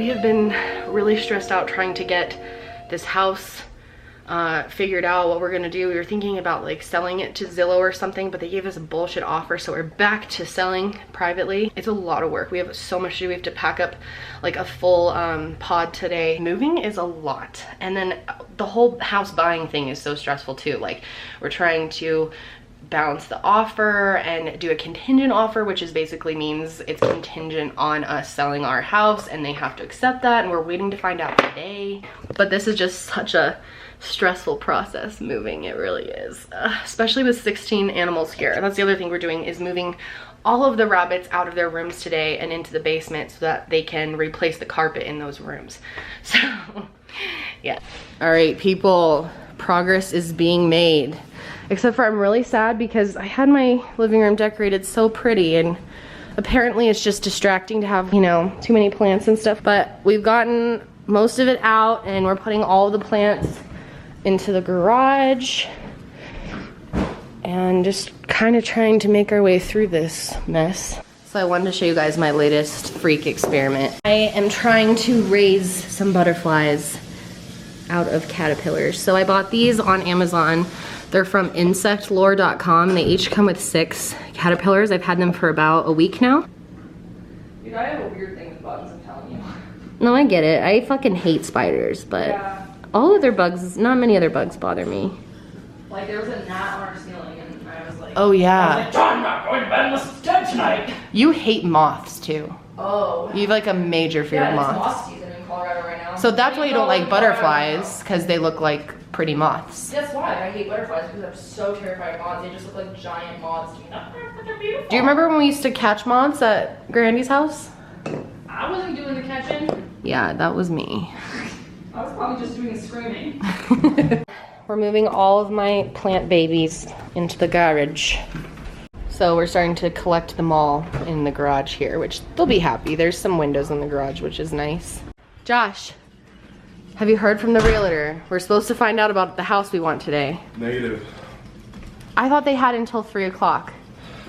We have been really stressed out trying to get this house figured out what we're gonna do. We were thinking about like selling it to Zillow or something, but they gave us a bullshit offer, so we're back to selling privately. It's a lot of work. We have so much to do. We have to pack up like a full pod today. Moving is a lot, and then the whole house buying thing is so stressful too. Like, we're trying to balance the offer and do a contingent offer, which is basically means it's contingent on us selling our house, and they have to accept that, and we're waiting to find out today. But this is just such a stressful process, moving. It really is, especially with 16 animals here. That's the other thing we're doing, is moving all of the rabbits out of their rooms today and into the basement so that they can replace the carpet in those rooms. So yeah. All right, people, progress is being made. Except for I'm really sad because I had my living room decorated so pretty, and apparently it's just distracting to have, you know, too many plants and stuff. But we've gotten most of it out, and we're putting all the plants into the garage and just kind of trying to make our way through this mess. So I wanted to show you guys my latest freak experiment. I am trying to raise some butterflies out of caterpillars. So I bought these on Amazon. They're from insectlore.com. They each come with 6 caterpillars. I've had them for about a week now. Dude, I have a weird thing with bugs, I'm telling you. No, I get it. I fucking hate spiders, but yeah, all other bugs, not many other bugs bother me. Like, there was a gnat on our ceiling, and I was like, oh yeah. I was like, I'm not going to bed unless it's dead tonight. You hate moths too. Oh. You have like a major fear of moths. It's moth season in Colorado right now. So that's why you don't like butterflies, because they look like pretty moths. That's why I hate butterflies, because I'm so terrified of moths. They just look like giant moths to me. They're beautiful. Do you remember when we used to catch moths at Grandy's house? I wasn't doing the catching. Yeah, that was me. I was probably just doing the screaming. We're moving all of my plant babies into the garage. So we're starting to collect them all in the garage here, which they'll be happy. There's some windows in the garage, which is nice. Josh, have you heard from the realtor? We're supposed to find out about the house we want today. Negative. I thought they had until 3 o'clock.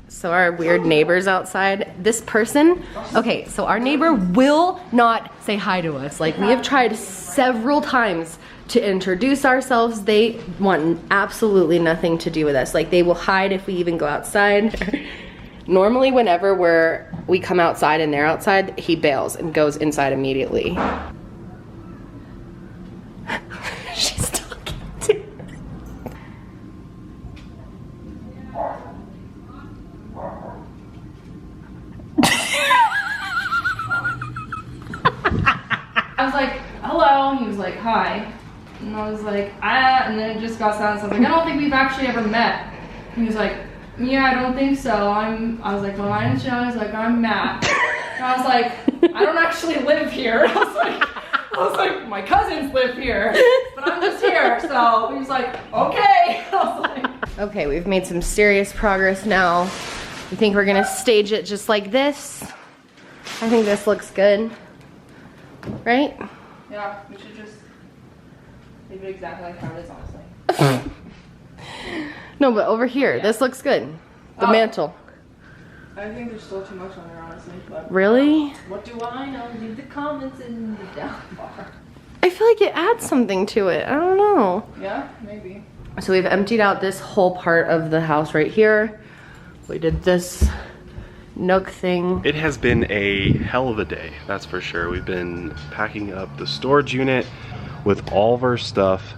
So our weird neighbors outside, this person, okay, so our neighbor will not say hi to us. Like, we have tried several times to introduce ourselves. They want absolutely nothing to do with us. Like, they will hide if we even go outside. Normally, whenever we come outside and they're outside, he bails and goes inside immediately. She's talking to me. I was like, hello, and he was like, hi. And I was like, ah, and then it just got silent. So I was like, I don't think we've actually ever met. And he was like, yeah, I don't think so. I was like, well, my name's John. I was like, I'm Matt. And I was like, I don't actually live here. I was like, my cousins live here, but I'm just here. So he was like, okay. I was like, okay, we've made some serious progress now. I think we're gonna stage it just like this. I think this looks good, right? Yeah, we should just leave it exactly like how it is, honestly. No, but over here, yeah. This looks good. The mantle. I think there's still too much on there, honestly. But really? What do I know? Leave the comments in the down bar. I feel like it adds something to it. I don't know. Yeah, maybe. So we've emptied out this whole part of the house right here. We did this nook thing. It has been a hell of a day, that's for sure. We've been packing up the storage unit with all of our stuff.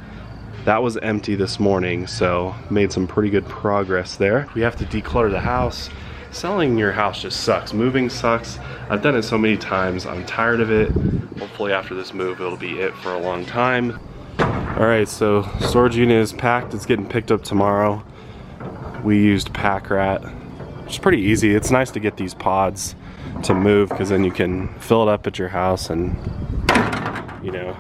That was empty this morning, so made some pretty good progress there. We have to declutter the house. Selling your house just sucks. Moving sucks. I've done it so many times. I'm tired of it. Hopefully after this move, it'll be it for a long time. All right, so storage unit is packed. It's getting picked up tomorrow. We used Pack Rat, which is pretty easy. It's nice to get these pods to move, because then you can fill it up at your house and, you know,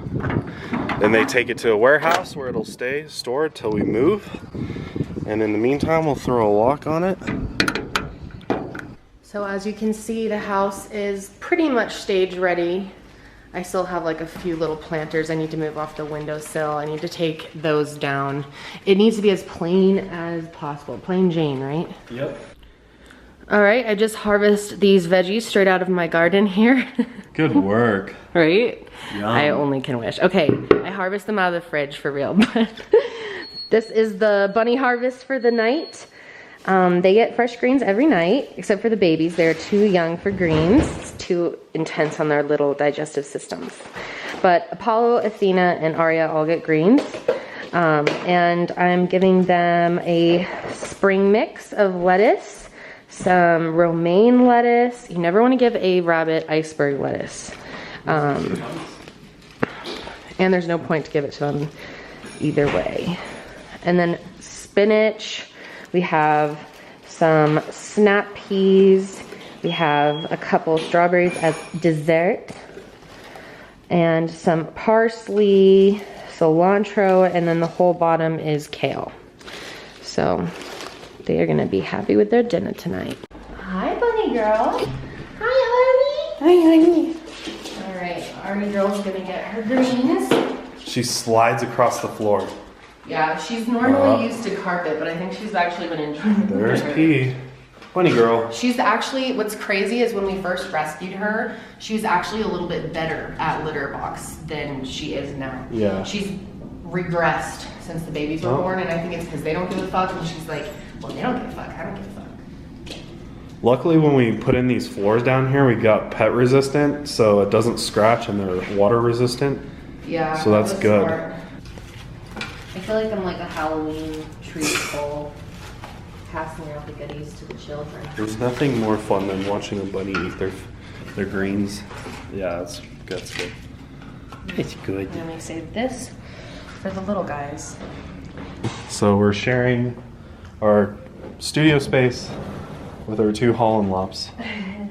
then they take it to a warehouse where it'll stay stored till we move. And in the meantime, we'll throw a lock on it. So as you can see, the house is pretty much stage ready. I still have like a few little planters I need to move off the windowsill. I need to take those down. It needs to be as plain as possible. Plain Jane, right? Yep. All right, I just harvested these veggies straight out of my garden here. Good work. Right? Yum. I only can wish. Okay, I harvest them out of the fridge for real, but this is the bunny harvest for the night. They get fresh greens every night, except for the babies. They're too young for greens. It's too intense on their little digestive systems. But Apollo, Athena, and Arya all get greens. And I'm giving them a spring mix of lettuce, some romaine lettuce. You never want to give a rabbit iceberg lettuce. And there's no point to give it to them either way. And then spinach. We have some snap peas. We have a couple strawberries as dessert. And some parsley, cilantro, and then the whole bottom is kale. So they are gonna be happy with their dinner tonight. Hi, bunny girl. Hi, honey. Hi, honey. All right, Army girl's gonna get her greens. She slides across the floor. Yeah, she's normally used to carpet, but I think she's actually been enjoying There's P. Bunny girl. She's actually, what's crazy is when we first rescued her, she was actually a little bit better at litter box than she is now. Yeah. She's regressed since the babies were born, and I think it's because they don't give a fuck, and she's like, well, they don't give a fuck, I don't give a fuck. Luckily, when we put in these floors down here, we got pet resistant, so it doesn't scratch, and they're water resistant. Yeah. So that's good. Smart. I feel like I'm like a Halloween treat bowl, passing out the goodies to the children. There's nothing more fun than watching a bunny eat their greens. Yeah, that's good. It's good. And then we save this for the little guys. So we're sharing our studio space with our two Holland Lops.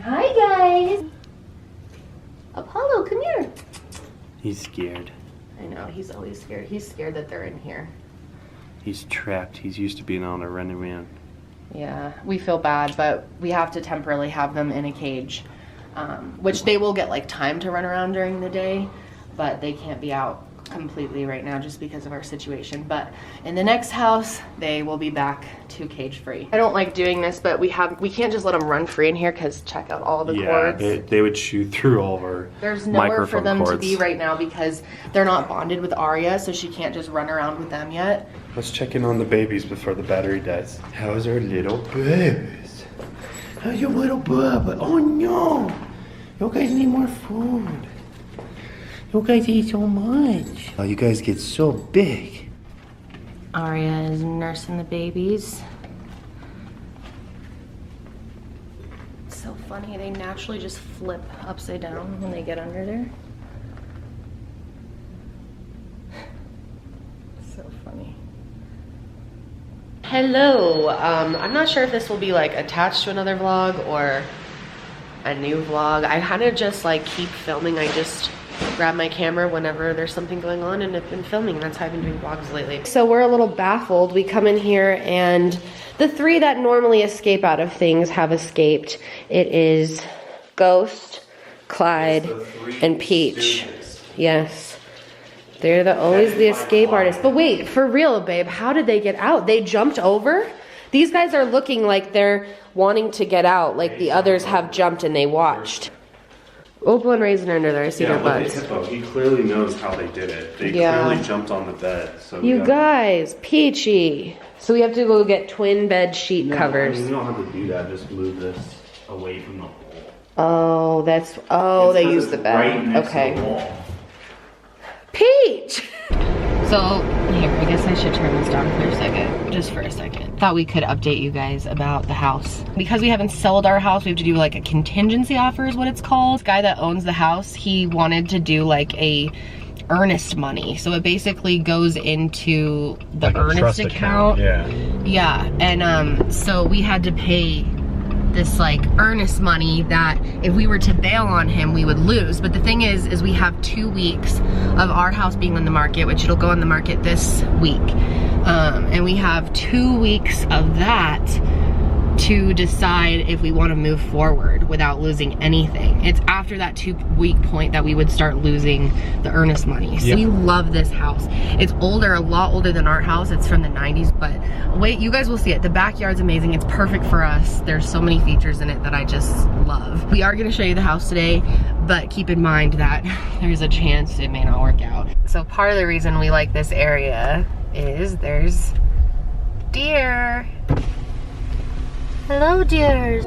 Hi guys! Apollo, come here. He's scared. I know, he's always scared. He's scared that they're in here. He's trapped. He's used to being on a running man. Yeah, we feel bad, but we have to temporarily have them in a cage, which they will get like time to run around during the day, but they can't be out completely right now just because of our situation. But in the next house, they will be back to cage free. I don't like doing this, but we can't just let them run free in here because check out all the cords. Yeah, they would shoot through all of our There's nowhere for them cords. to be right now because they're not bonded with Arya, so she can't just run around with them yet. Let's check in on the babies before the battery dies. How's our little babies? How's your little bubba? Oh no! You guys need more food. You guys eat so much. Oh, you guys get so big. Arya is nursing the babies. It's so funny, they naturally just flip upside down when they get under there. So funny. Hello, I'm not sure if this will be like attached to another vlog or a new vlog. I kind of just like keep filming. I just grab my camera whenever there's something going on and I've been filming. That's how I've been doing vlogs lately. So we're a little baffled. We come in here and the three that normally escape out of things have escaped. It is Ghost, Clyde, and Peach. Yes. They're always the escape artists. But wait, for real, babe, how did they get out? They jumped over? These guys are looking like they're wanting to get out, like the others have jumped and they watched. Opal and Raisin are under there. I see their butts. He clearly knows how they did it. They clearly jumped on the bed. So you guys, Peachy. So we have to go get twin bed sheet covers. I mean, you don't have to do that. Just move this away from the wall. Oh, that's... Oh, they use the bed. Right next okay. to the wall. Peach! So, here, I guess I should turn this down for a second. Just for a second. Thought we could update you guys about the house. Because we haven't sold our house, we have to do like a contingency offer is what it's called. The guy that owns the house, he wanted to do like a earnest money. So it basically goes into the like earnest account. Yeah. Yeah, and so we had to pay this like earnest money that if we were to bail on him we would lose. But the thing is we have 2 weeks of our house being on the market, which it'll go on the market this week, and we have 2 weeks of that to decide if we want to move forward without losing anything. It's after that 2-week point that we would start losing the earnest money. So we love this house. It's older, a lot older than our house. It's from the 90s, but wait, you guys will see it. The backyard's amazing. It's perfect for us. There's so many features in it that I just love. We are gonna show you the house today, but keep in mind that there's a chance it may not work out. So part of the reason we like this area is there's deer. Hello, dears.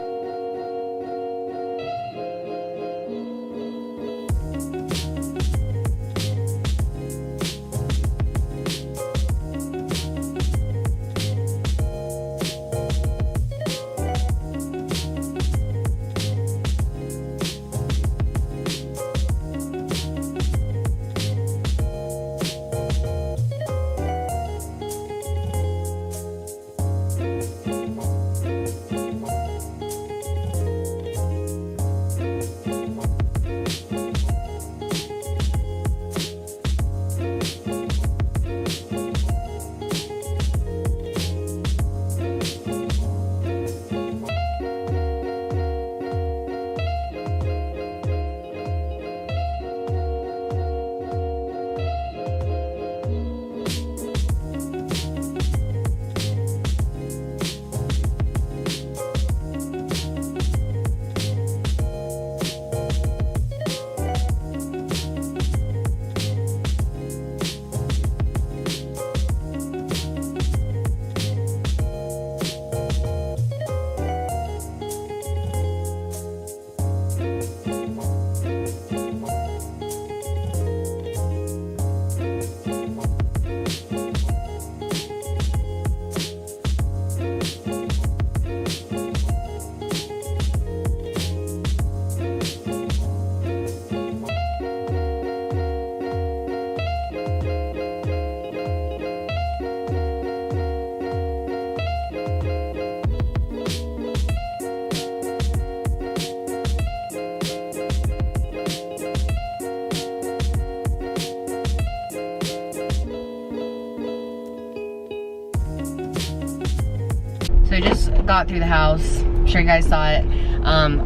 So I just got through the house. I'm sure you guys saw it.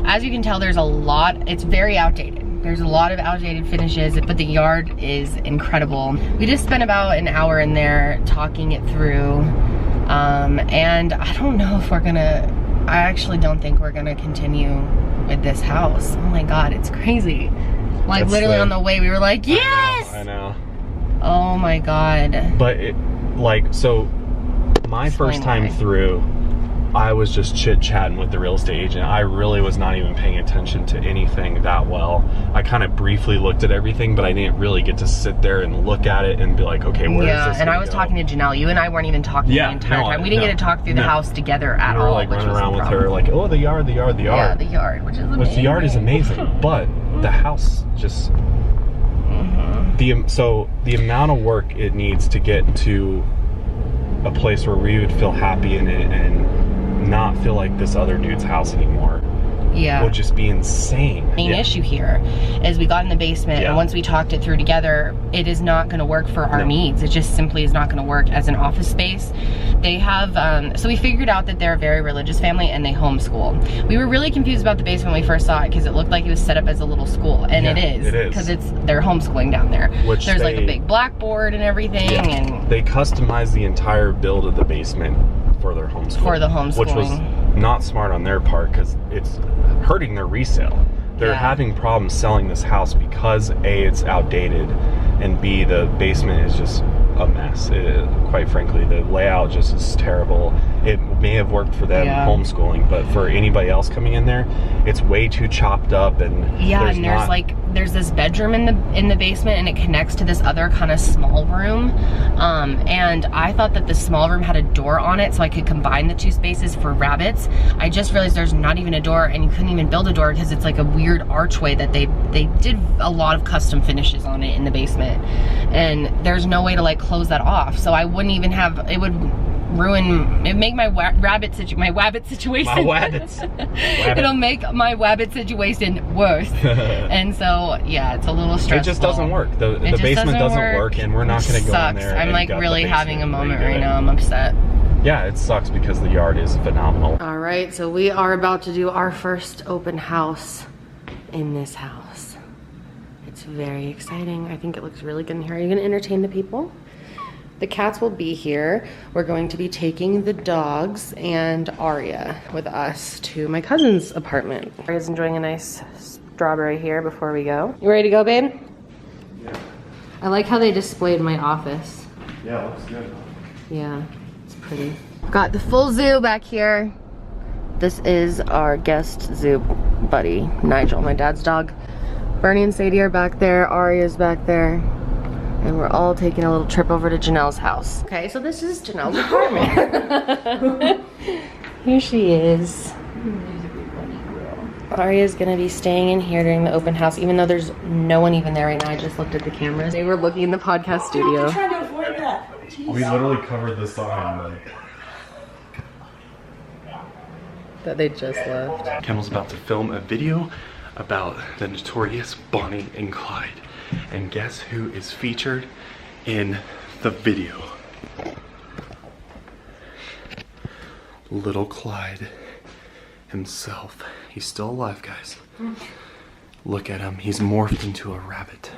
As you can tell, there's a lot, it's very outdated. There's a lot of outdated finishes, but the yard is incredible. We just spent about an hour in there talking it through. And I don't know if we're gonna, I actually don't think we're gonna continue with this house. Oh my God, it's crazy. Like literally on the way, we were like, yes! I know. Oh my God. But it, like, so my first time through, I was just chit-chatting with the real estate agent. I really was not even paying attention to anything that well. I kind of briefly looked at everything, but I didn't really get to sit there and look at it and be like, okay, where is this and I was talking to Janelle. You and I weren't even talking the entire time. We didn't get to talk through the house together at all. We were like running around with her like, oh, the yard. Yeah, the yard, which is amazing. The yard is amazing, but the house just... So the amount of work it needs to get to a place where we would feel happy in it and not feel like this other dude's house anymore would just be insane. The main issue here is we got in the basement and once we talked it through together, it is not going to work for our needs. It just simply is not going to work as an office space. They have, so we figured out that they're a very religious family and they homeschool. We were really confused about the basement when we first saw it because it looked like it was set up as a little school, and it is because they're homeschooling down there. There's like a big blackboard and everything, and they customized the entire build of the basement for their homeschool. For the homeschooling. Which was not smart on their part because it's hurting their resale. They're having problems selling this house because A, it's outdated, and B, the basement is just a mess. Quite frankly, the layout just is terrible. It may have worked for them homeschooling, but for anybody else coming in there, it's way too chopped up, and there's this bedroom in the basement, and it connects to this other kind of small room. And I thought that the small room had a door on it, so I could combine the two spaces for rabbits. I just realized there's not even a door, and you couldn't even build a door because it's like a weird archway that they did a lot of custom finishes on it in the basement, and there's no way to like close that off. So I wouldn't even have, it would ruin, it'd make my wabbit situation it'll make my wabbit situation worse. And so yeah, it's a little stressful. It just doesn't work. The basement doesn't work, and we're not going to go in there. I'm like really having a moment right now. I'm upset. yeah, it sucks because the yard is phenomenal. All right, so we are about to do our first open house in this house. It's very exciting. I think it looks really good in here. Are you gonna entertain the people? The cats will be here. We're going to be taking the dogs and Aria with us to my cousin's apartment. Aria's enjoying a nice strawberry here before we go. You ready to go, babe? Yeah. I like how they displayed my office. Yeah, it looks good. Yeah, it's pretty. Got the full zoo back here. This is our guest zoo buddy, Nigel, my dad's dog. Bernie and Sadie are back there, Aria's back there, and we're all taking a little trip over to Janelle's house. Okay, so this is Janelle's apartment. Here she is. Aria's gonna be staying in here during the open house, even though there's no one even there right now. I just looked at the cameras. They were looking in the podcast studio. I'm trying to avoid that. We literally covered the sign, like. That they just left. Kendall's about to film a video about the notorious Bonnie and Clyde. And guess who is featured in the video? Little Clyde himself. He's still alive, guys. Look at him. He's morphed into a rabbit.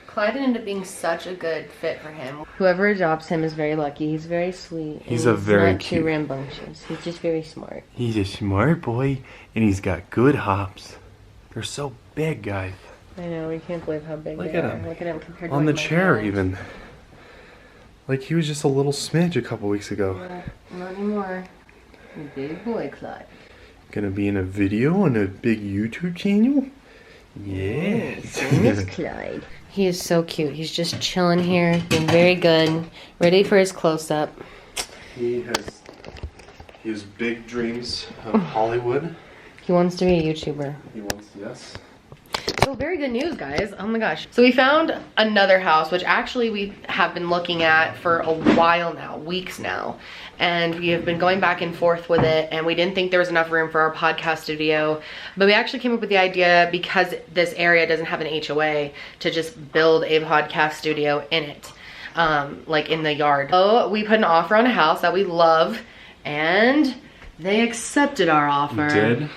Clyde ended up being such a good fit for him. Whoever adopts him is very lucky. He's very sweet. He's a very not cute. too rambunctious. He's just very smart. He's a smart boy, and he's got good hops. They're so big, guys. I know, we can't believe how big Look they at are. him. Look at him compared to On the like, my chair, hand. even. Like he was just a little smidge a couple weeks ago. Not anymore. Big boy Clyde. Gonna be in a video on a big YouTube channel? Yes. Miss Clyde. He is so cute. He's just chilling here, being very good, ready for his close-up. He has big dreams of Hollywood. He wants to be a YouTuber. He wants, yes. So very good news, guys. Oh my gosh. So we found another house, which actually we have been looking at for a while now, weeks now. And we have been going back and forth with it, and we didn't think there was enough room for our podcast studio. But we actually came up with the idea, because this area doesn't have an HOA, to just build a podcast studio in it, like in the yard. So we put an offer on a house that we love, and they accepted our offer. We did.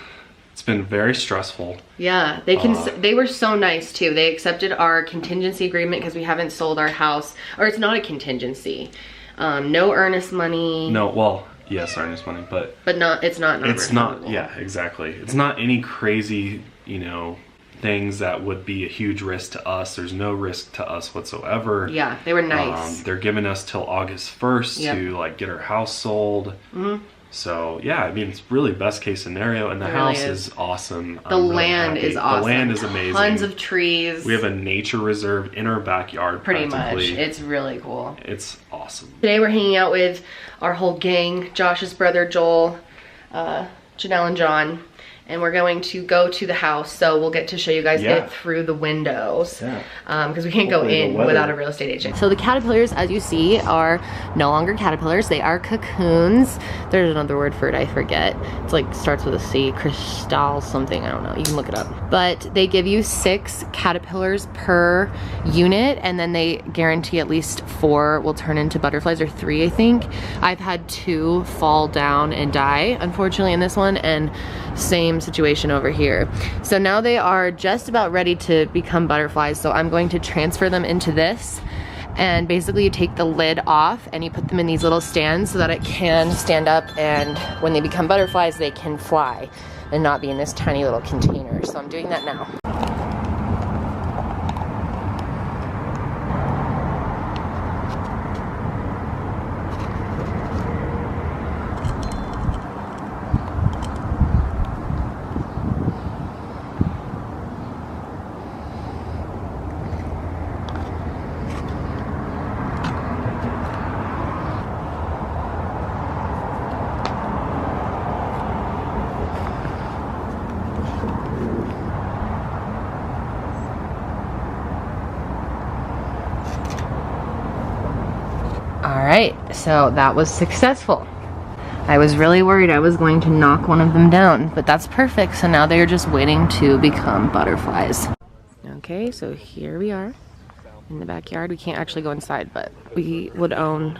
It's been very stressful. Yeah, they were so nice too. They accepted our contingency agreement because we haven't sold our house, or it's not a contingency. No earnest money. No, well, yes, earnest money, but it's not. It's not. Yeah, exactly. It's not any crazy, you know, things that would be a huge risk to us. There's no risk to us whatsoever. Yeah, they were nice. They're giving us till August 1st to like get our house sold. Mm-hmm. So yeah, I mean, it's really best case scenario, and the house is awesome. The land is awesome. The land is amazing. Tons of trees. We have a nature reserve in our backyard. Pretty much. It's really cool. It's awesome. Today we're hanging out with our whole gang, Josh's brother Joel, Janelle and John, and we're going to go to the house, so we'll get to show you guys it through the windows. Yeah. Because we can't go in without a real estate agent. So the caterpillars, as you see, are no longer caterpillars. They are cocoons. There's another word for it, I forget. It's like, starts with a C, crystal something, I don't know. You can look it up. But they give you 6 caterpillars per unit, and then they guarantee at least 4 will turn into butterflies, or 3, I think. I've had 2 fall down and die, unfortunately, in this one, and same situation over here. So now they are just about ready to become butterflies, so I'm going to transfer them into this, and basically you take the lid off and you put them in these little stands so that it can stand up, and when they become butterflies they can fly and not be in this tiny little container. So I'm doing that now. Alright, so that was successful. I was really worried I was going to knock one of them down, but that's perfect. So now they're just waiting to become butterflies. Okay, so here we are in the backyard. We can't actually go inside, but we would own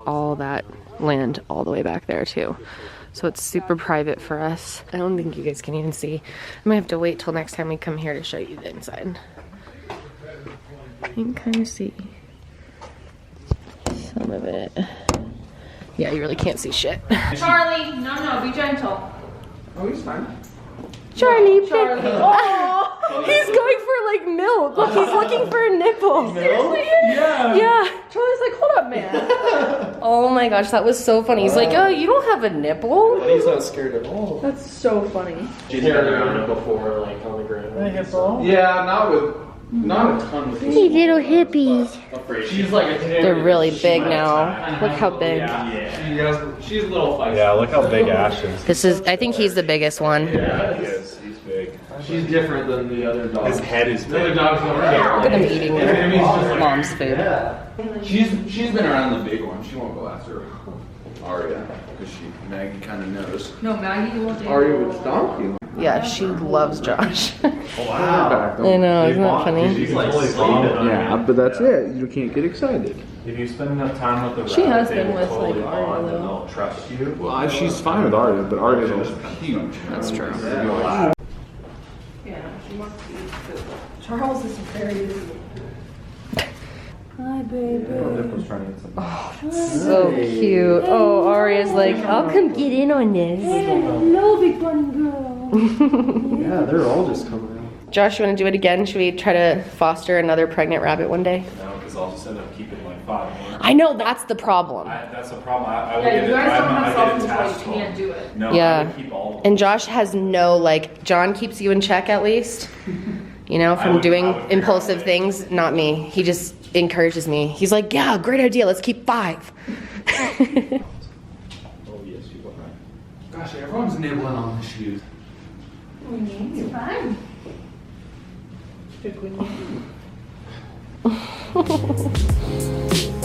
all that land all the way back there too. So it's super private for us. I don't think you guys can even see. I might have to wait till next time we come here to show you the inside. You can kind of see some of it. Yeah, you really can't see shit. Charlie, no, be gentle. Oh, he's fine. Charlie, oh, he's going for like milk. Look, he's looking for a nipple. Seriously? Yeah. Yeah. Charlie's like, hold up, man. Oh my gosh, that was so funny. He's like, oh, you don't have a nipple? He's not scared at all. That's so funny. She's never done it before, like on the ground. A hippo? Yeah, not a ton with Hey, little hippies. She's like a They're really big now. Look how big. She's a little feisty. Yeah, look how big Ash is. This is, I think he's the biggest one. Yeah, he is. He's big. She's different than the other dogs. His head is The other big. dogs don't care. Look at him eating their mom's food. She's been around the big one. She won't go after Aria because Maggie kind of knows. No, Maggie won't do Aria would stomp you. Yeah, she loves Josh. Wow. I know, isn't that funny? She's like sleeping. Yeah, but that's it. You can't get excited. If you spend enough time with the She rabbit, has they been will with, like, totally Aria, bond and though. they'll trust you. Well, she's fine with Aria, but Aria's also huge. That's true. Yeah, she wants to eat food. Charles is very busy. Hi, baby. So cute. Oh, Aria's like, I'll come get in on this. Hello, big bunny girl. Yeah, they're all just coming out. Josh, you want to do it again? Should we try to foster another pregnant rabbit one day? No, because I'll just end up keeping like 5 more. I know, that's the problem. That's the problem. I would Yeah, get you guys don't have I get self-control, attached you to can't them. do it. No, Yeah. I would keep all of them. And Josh has no, like, John keeps you in check at least, you know, from doing impulsive things. Not me. He just encourages me. He's like, yeah, great idea. Let's keep 5. Oh, yes, you are. Gosh, everyone's nibbling on the shoes. It's fine. Oh,